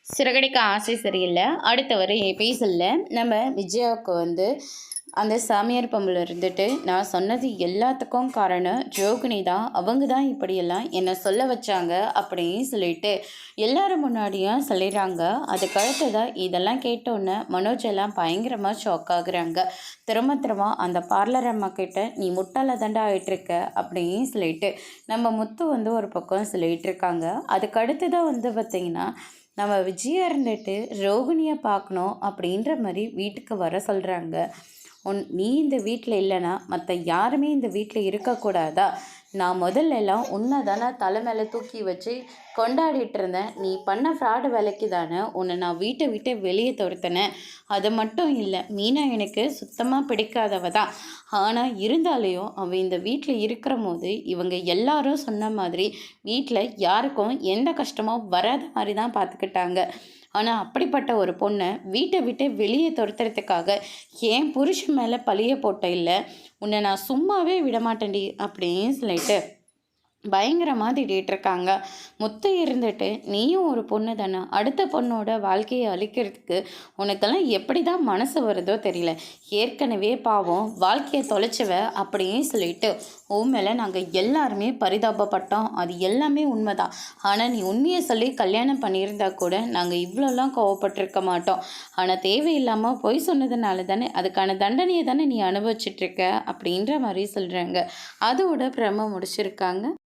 சிறகடிக்க ஆசை சரியில்லை. அடுத்த வர எபிசோடில் நம்ம விஜயாவுக்கு அந்த சாமியார் பொம்பளை இருந்துட்டு, நான் சொன்னது எல்லாத்துக்கும் காரணம் ரோகிணி தான், அவங்க தான் இப்படியெல்லாம் என்னை சொல்ல வச்சாங்க அப்படின்னு சொல்லிட்டு எல்லாரும் முன்னாடியும் சொல்லிடுறாங்க. அதுக்கடுத்ததாக இதெல்லாம் கேட்டோன்னே மனோஜ் எல்லாம் பயங்கரமாக ஷாக் ஆகுறாங்க. திரும்ப அந்த பார்லர் அம்மா கிட்ட நீ முட்டாள தண்டா ஆகிட்டுருக்க அப்படின்னு சொல்லிட்டு நம்ம முத்து ஒரு பக்கம் சொல்லிகிட்டு இருக்காங்க. அதுக்கடுத்ததாக பார்த்திங்கன்னா நம்ம விஜயா இருந்துட்டு ரோகிணியை பார்க்கணும் அப்படின்ற மாதிரி வீட்டுக்கு வர சொல்கிறாங்க. நீ இந்த வீட்டில் இல்லைன்னா மற்ற யாருமே இந்த வீட்டில் இருக்கக்கூடாதா? நான் முதல்லலாம் உன்னை தானே தலை மேலே தூக்கி வச்சு கொண்டாடிட்டு இருந்தேன். நீ பண்ண ஃப்ராடு வேலைக்கு தானே உன்னை நான் வீட்டை விட்டு வெளியே துரத்தினேன். அது மட்டும் இல்லை, மீனா எனக்கு சுத்தமாக பிடிக்காதவ தான். ஆனால் இருந்தாலையும் அவள் இந்த வீட்டில் இருக்கிற போது இவங்க எல்லாரும் சொன்ன மாதிரி வீட்டில் யாருக்கும் எந்த கஷ்டமும் வராத மாதிரி தான் பார்த்துக்கிட்டாங்க. ஆனால் அப்படிப்பட்ட ஒரு பொண்ணை வீட்டை விட்டு வெளியே துரத்துறதுக்காக என் புருஷன் மேலே பழிய போட்ட இல்லை, உன்னை நான் சும்மாவே விடமாட்டேன்டி அப்படின்னு சொல்லிட்டு பயங்கரமாக திட்டிகிட்ருக்காங்க. முத்து இருந்துட்டு நீயும் ஒரு பொண்ணு தானே, அடுத்த பொண்ணோட வாழ்க்கையை அழிக்கிறதுக்கு உனக்கெல்லாம் எப்படி தான் மனசு வருதோ தெரியல. ஏற்கனவே பாவம் வாழ்க்கையை தொலைச்சவ அப்படின்னு சொல்லிட்டு உன் மேலே நாங்கள் எல்லாருமே பரிதாபப்பட்டோம். அது எல்லாமே உண்மைதான். ஆனால் நீ உண்மையை சொல்லி கல்யாணம் பண்ணியிருந்தா கூட நாங்கள் இவ்வளோலாம் கோவப்பட்டிருக்க மாட்டோம். ஆனால் தேவையில்லாமல் பொய் சொன்னதுனால தானே அதுக்கான தண்டனையை தானே நீ அனுபவிச்சிட்ருக்க அப்படின்ற மாதிரி சொல்கிறாங்க. அதோட பிரம முடிச்சிருக்காங்க.